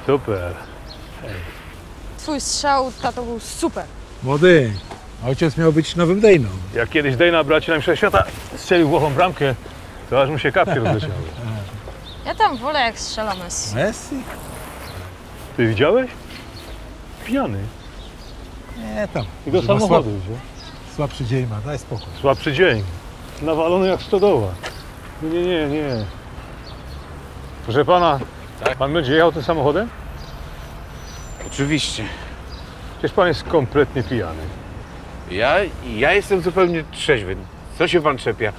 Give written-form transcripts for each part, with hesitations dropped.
Super. Twój strzał, tato, był super. Młody, ojciec miał być nowym Dejną. Jak kiedyś Dejna, braci na mistrzostw świata, strzelił głową bramkę, to aż mu się kapcie rozleciały. Ja tam wolę, jak strzela Messi. Messi? Ty widziałeś? Pijany. Nie, tam. I do Chyba samochodu idzie. Słabszy dzień ma, daj spokój. Słabszy dzień. Nawalony jak stodoła. Nie. Proszę pana, pan będzie jechał tym samochodem? Oczywiście. Przecież pan jest kompletnie pijany. Ja jestem zupełnie trzeźwy. Co się pan czepia?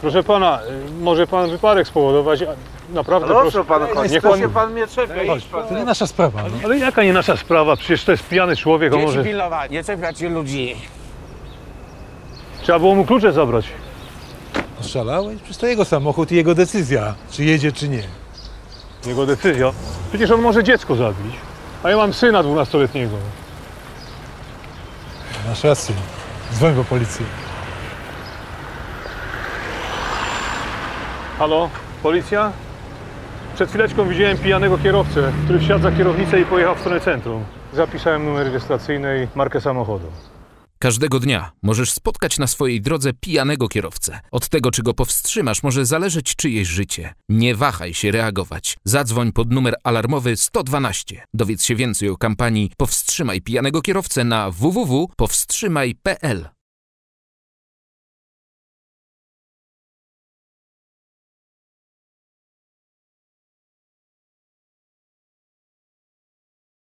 Proszę pana, może pan wypadek spowodować, a naprawdę Ale o proszę. co panu chodzi? Niech Co pan... się pan mnie czepia? Idź pan. To nie nasza sprawa. No. Ale jaka nie nasza sprawa? Przecież to jest pijany człowiek, on może... pilnować, nie czepiacie ludzi. Trzeba było mu klucze zabrać. Oszalałeś? Przecież to jego samochód i jego decyzja, czy jedzie, czy nie. Jego decyzja. Przecież on może dziecko zabić. A ja mam syna 12-letniego. Masz rację. Dzwoń po policję. Halo? Policja? Przed chwileczką widziałem pijanego kierowcę, który wsiadł za kierownicę i pojechał w stronę centrum. Zapisałem numer rejestracyjny i markę samochodu. Każdego dnia możesz spotkać na swojej drodze pijanego kierowcę. Od tego, czy go powstrzymasz, może zależeć czyjeś życie. Nie wahaj się reagować. Zadzwoń pod numer alarmowy 112. Dowiedz się więcej o kampanii Powstrzymaj pijanego kierowcę na www.powstrzymaj.pl.